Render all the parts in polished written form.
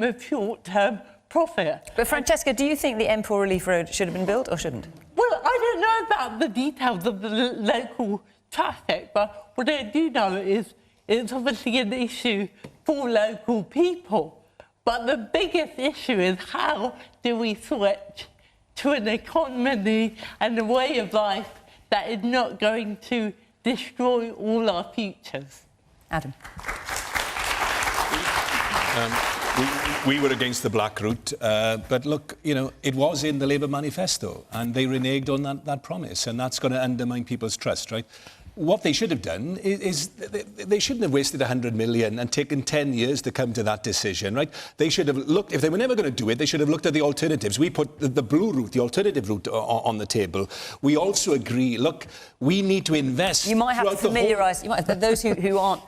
of short-term profit. But Francesca, do you think the M4 relief road should have been built or shouldn't? Well, I don't know about the details of the local traffic, but what I do know is it's obviously an issue for local people. But the biggest issue is how do we switch to an economy and a way of life that is not going to destroy all our futures. Adam. We were against the black route, but look, you know, it was in the Labour manifesto, and they reneged on that promise, and that's going to undermine people's trust, right? What they should have done is they shouldn't have wasted 100 million and taken 10 years to come to that decision, right? They should have looked, if they were never going to do it, they should have looked at the alternatives. We put the blue route, the alternative route on the table. We also agree, look, we need to invest. You might have to familiarise, those who aren't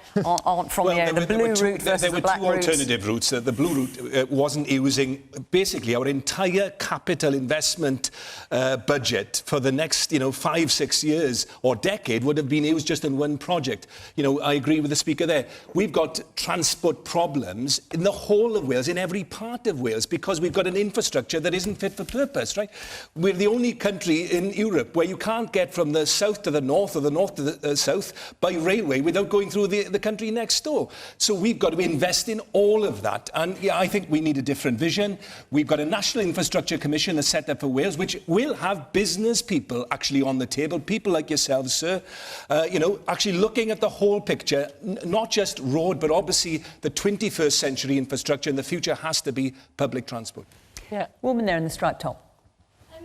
from the blue route versus the black route. There were two alternative routes. The blue route wasn't using basically our entire capital investment budget for the next, 5-6 years or decade would have been used just in one project. I agree with the speaker there. We've got transport problems in the whole of Wales, in every part of Wales, because we've got an infrastructure that isn't fit for purpose, right? We're the only country in Europe where you can't get from the south to the north or the north to the south by railway without going through the country next door. So we've got to invest in all of that. And yeah, I think we need a different vision. We've got a National Infrastructure Commission that's set up for Wales, which will have business people actually on the table, people like yourselves, sir, actually looking at the whole picture, not just road, but obviously the 21st century infrastructure, and the future has to be public transport. Yeah, woman there in the striped top. I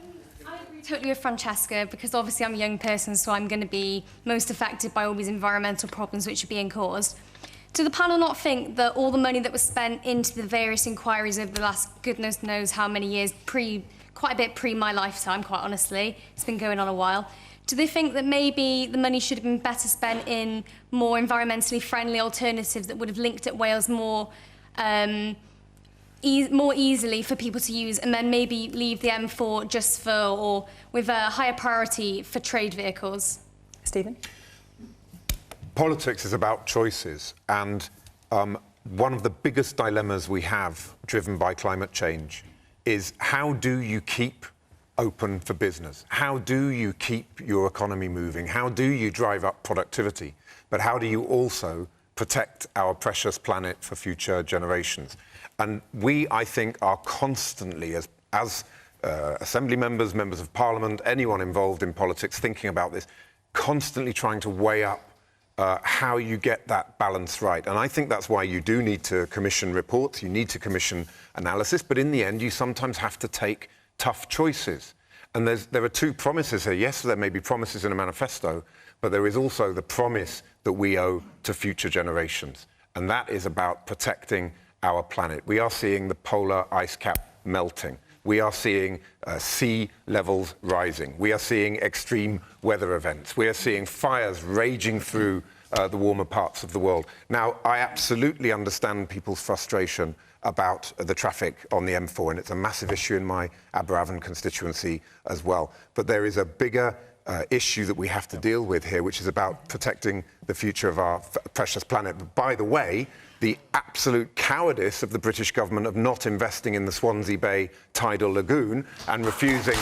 agree totally with Francesca, because obviously I'm a young person, so I'm going to be most affected by all these environmental problems which are being caused. Do the panel not think that all the money that was spent into the various inquiries over the last goodness knows how many years, quite a bit pre my lifetime, quite honestly, it's been going on a while, do they think that maybe the money should have been better spent in more environmentally friendly alternatives that would have linked at Wales more easily for people to use, and then maybe leave the M4 just for, or with a higher priority for trade vehicles? Stephen? Politics is about choices, and one of the biggest dilemmas we have driven by climate change is how do you keep open for business? How do you keep your economy moving? How do you drive up productivity? But how do you also protect our precious planet for future generations? And we, I think, are constantly, as Assembly members, members of Parliament, anyone involved in politics thinking about this, constantly trying to weigh up how you get that balance right. And I think that's why you do need to commission reports, you need to commission analysis, but in the end, you sometimes have to take tough choices. And there are two promises here. Yes, there may be promises in a manifesto, but there is also the promise that we owe to future generations. And that is about protecting our planet. We are seeing the polar ice cap melting. We are seeing sea levels rising. We are seeing extreme weather events. We are seeing fires raging through the warmer parts of the world. Now, I absolutely understand people's frustration about the traffic on the M4, and it's a massive issue in my Aberavon constituency as well. But there is a bigger issue that we have to deal with here, which is about protecting the future of our precious planet. But by the way, the absolute cowardice of the British government of not investing in the Swansea Bay tidal lagoon and refusing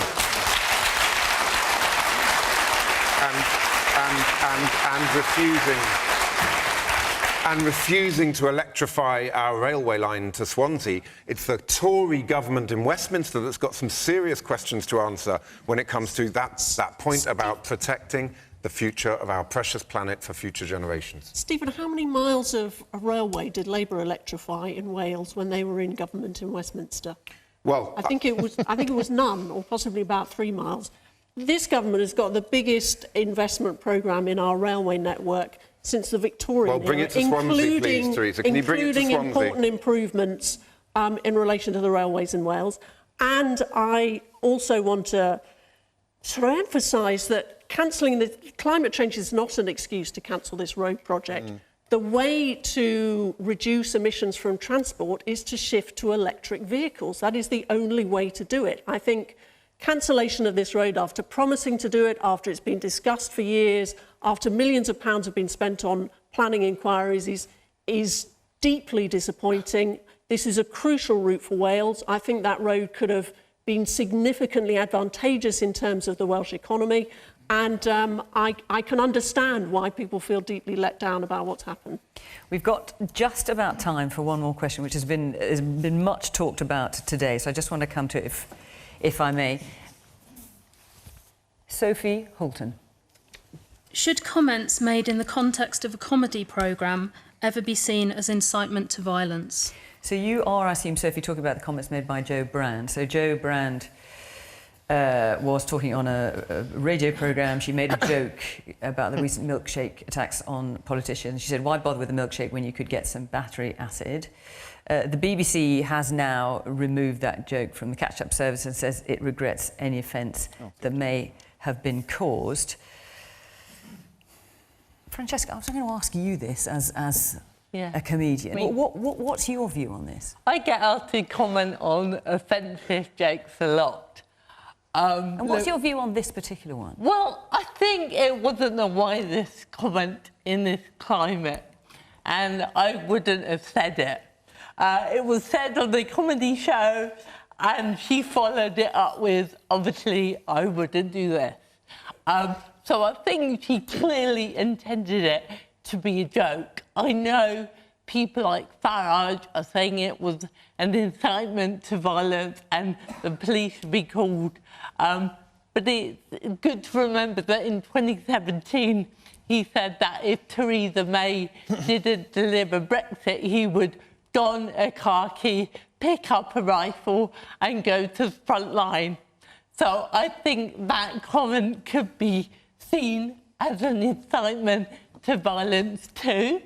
and refusing to electrify our railway line to Swansea. It's the Tory government in Westminster that's got some serious questions to answer when it comes to that point about protecting the future of our precious planet for future generations. Stephen, how many miles of railway did Labour electrify in Wales when they were in government in Westminster? Well, I think it was none, or possibly about 3 miles. This government has got the biggest investment programme in our railway network since the Victorian era. Well, bring it to Swansea, please, Theresa. Can you bring it to Swansea? Including important improvements in relation to the railways in Wales. And I also want to sort of emphasise that cancelling the climate change is not an excuse to cancel this road project. The way to reduce emissions from transport is to shift to electric vehicles. That is the only way to do it. I think cancellation of this road after promising to do it, after it's been discussed for years, after millions of pounds have been spent on planning inquiries is deeply disappointing. This is a crucial route for Wales. I think that road could have been significantly advantageous in terms of the Welsh economy, and I can understand why people feel deeply let down about what's happened. We've got just about time for one more question, which has been much talked about today, so I just want to come to it, if I may. Sophie Holton. Should comments made in the context of a comedy programme ever be seen as incitement to violence? So you are, I assume, Sophie, talking about the comments made by Jo Brand. So Jo Brand was talking on a radio programme. She made a joke about the recent milkshake attacks on politicians. She said, why bother with a milkshake when you could get some battery acid? The BBC has now removed that joke from the catch-up service and says it regrets any offence that may have been caused. Francesca, I was going to ask you this as a comedian. What's your view on this? I get asked to comment on offensive jokes a lot. And what's your view on this particular one? Well, I think it wasn't the wisest comment in this climate, and I wouldn't have said it. It was said on the comedy show, and she followed it up with, obviously, I wouldn't do this. So I think she clearly intended it to be a joke. I know people like Farage are saying it was an incitement to violence and the police should be called. But it's good to remember that in 2017, he said that if Theresa May didn't deliver Brexit, he would don a khaki, pick up a rifle and go to the front line. So I think that comment could be seen as an incitement to violence too.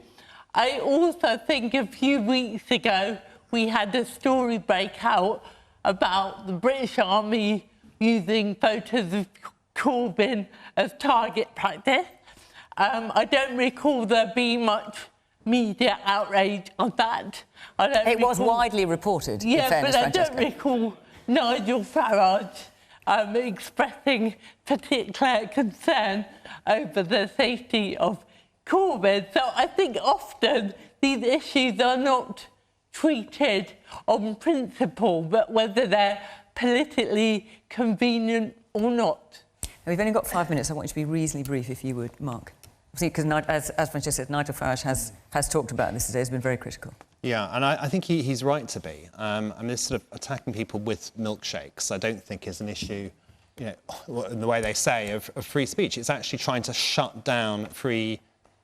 I also think a few weeks ago we had a story break out about the British Army using photos of Corbyn as target practice. I don't recall there being much media outrage on that. It was widely reported, in fairness, but I Francesca. don't recall Nigel Farage expressing particular concern over the safety of Corbyn. So I think often these issues are not treated on principle, but whether they're politically convenient or not. Now, we've only got 5 minutes. I want you to be reasonably brief, if you would, Mark. Because, as Francesca said, Nigel Farage has talked about this today. He's been very critical. Yeah, and I think he's right to be. I mean, this sort of attacking people with milkshakes, I don't think is an issue, you know, in the way they say, of free speech. It's actually trying to shut down free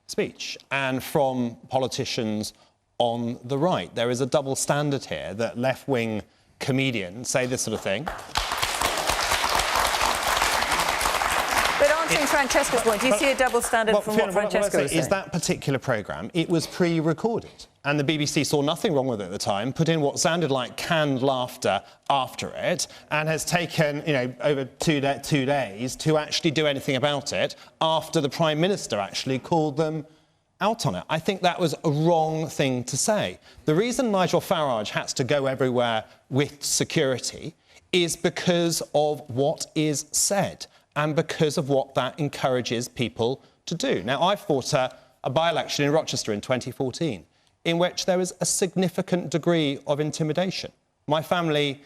speech. And from politicians on the right, there is a double standard here that left-wing comedians say this sort of thing. But answering Francesca's point, do you see a double standard from what Francesca was saying? Is that particular programme, it was pre-recorded. And the BBC saw nothing wrong with it at the time, put in what sounded like canned laughter after it, and has taken, you know, over two days to actually do anything about it after the Prime Minister actually called them out on it. I think that was a wrong thing to say. The reason Nigel Farage has to go everywhere with security is because of what is said and because of what that encourages people to do. Now, I fought a by-election in Rochester in 2014 in which there was a significant degree of intimidation. My family,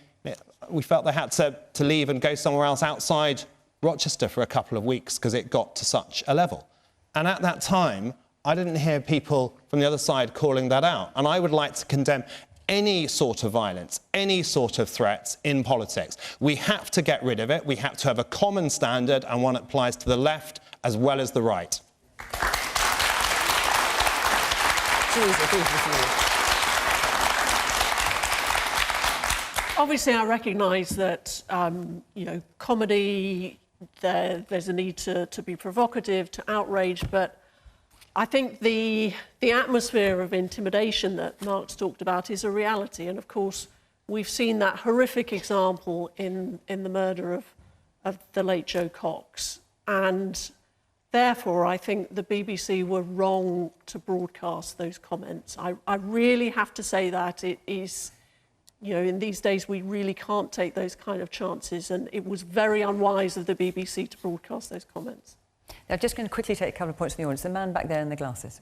we felt they had to leave and go somewhere else outside Rochester for a couple of weeks because it got to such a level. And at that time, I didn't hear people from the other side calling that out. And I would like to condemn any sort of violence, any sort of threats in politics. We have to get rid of it. We have to have a common standard and one that applies to the left as well as the right. Obviously, I recognise that, you know, comedy, there's a need to be provocative, to outrage, but I think the atmosphere of intimidation that Mark's talked about is a reality. And, of course, we've seen that horrific example in the murder of the late Joe Cox. And therefore, I think the BBC were wrong to broadcast those comments. I really have to say that. It is, you know, in these days, we really can't take those kind of chances. And it was very unwise of the BBC to broadcast those comments. Now, I'm just going to quickly take a couple of points from the audience. The man back there in the glasses.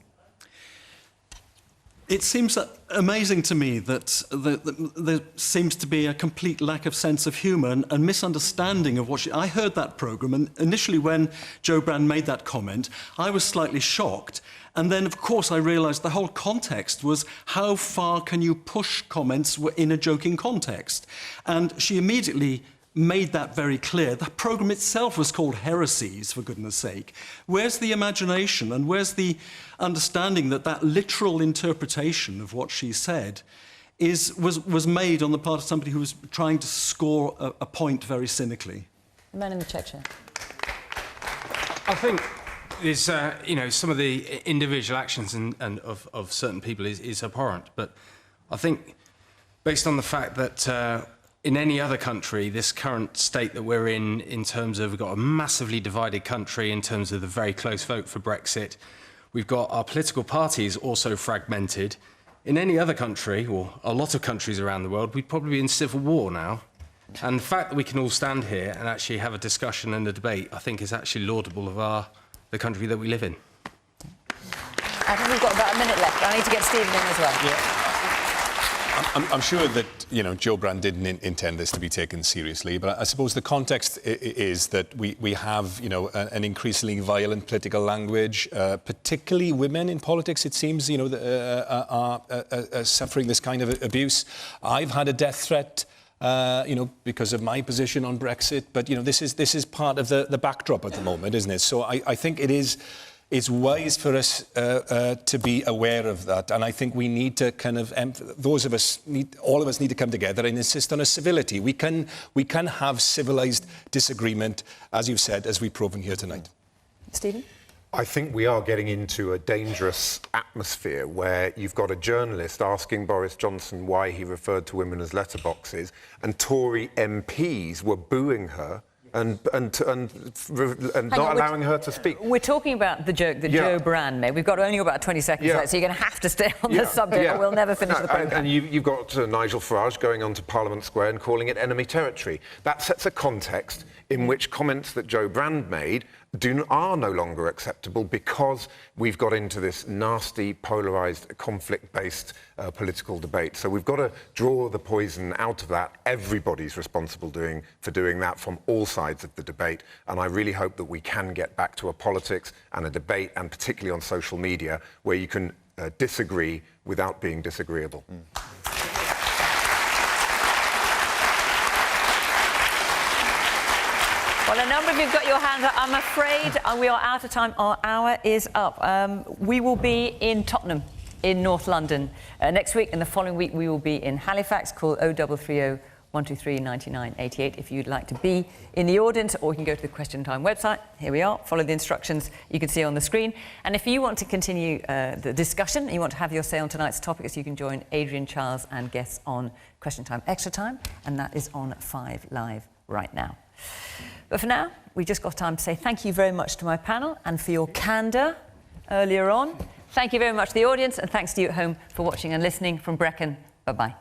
It seems amazing to me that there seems to be a complete lack of sense of humour and misunderstanding of what I heard that programme, and initially when Jo Brand made that comment, I was slightly shocked. And then, of course, I realised the whole context was how far can you push comments in a joking context? And she immediately made that very clear. The programme itself was called Heresies, for goodness sake. Where's the imagination and where's the understanding that that literal interpretation of what she said was made on the part of somebody who was trying to score a point very cynically? The man in the check chair. I think there's, some of the individual actions and of certain people is abhorrent, but I think based on the fact that in any other country, this current state that we're in terms of we've got a massively divided country in terms of the very close vote for Brexit, we've got our political parties also fragmented. In any other country, or a lot of countries around the world, we'd probably be in civil war now. And the fact that we can all stand here and actually have a discussion and a debate, I think is actually laudable of the country that we live in. I think we've got about a minute left. I need to get Stephen in as well. Yeah. I'm sure that, Jo Brand didn't intend this to be taken seriously, but I suppose the context is that we have, an increasingly violent political language, particularly women in politics, it seems, are suffering this kind of abuse. I've had a death threat, because of my position on Brexit, but, this is part of the backdrop at the moment, isn't it? So I think it's wise for us to be aware of that, and I think we need to kind of all of us need to come together and insist on a civility. We can have civilised disagreement, as you've said, as we've proven here tonight. Stephen? I think we are getting into a dangerous atmosphere where you've got a journalist asking Boris Johnson why he referred to women as letterboxes, and Tory MPs were booing her and not allowing her to speak. We're talking about the joke that Jo Brand made. We've got only about 20 seconds left, so you're going to have to stay on the subject, or we'll never finish the programme. And you've got Nigel Farage going onto Parliament Square and calling it enemy territory. That sets a context in which comments that Jo Brand made are no longer acceptable, because we've got into this nasty, polarised, conflict-based political debate. So we've got to draw the poison out of that. Everybody's responsible for doing that from all sides of the debate. And I really hope that we can get back to a politics and a debate, and particularly on social media, where you can disagree without being disagreeable. Well, a number of you have got your hands up. I'm afraid we are out of time. Our hour is up. We will be in Tottenham, in North London, next week, and the following week we will be in Halifax. Call 0330 123 9988 if you'd like to be in the audience, or you can go to the Question Time website. Here we are. Follow the instructions you can see on the screen. And if you want to continue the discussion, you want to have your say on tonight's topics, you can join Adrian, Charles and guests on Question Time Extra Time, and that is on 5 Live right now. But for now, we just got time to say thank you very much to my panel and for your candour earlier on. Thank you very much to the audience, and thanks to you at home for watching and listening. From Brecon, bye-bye.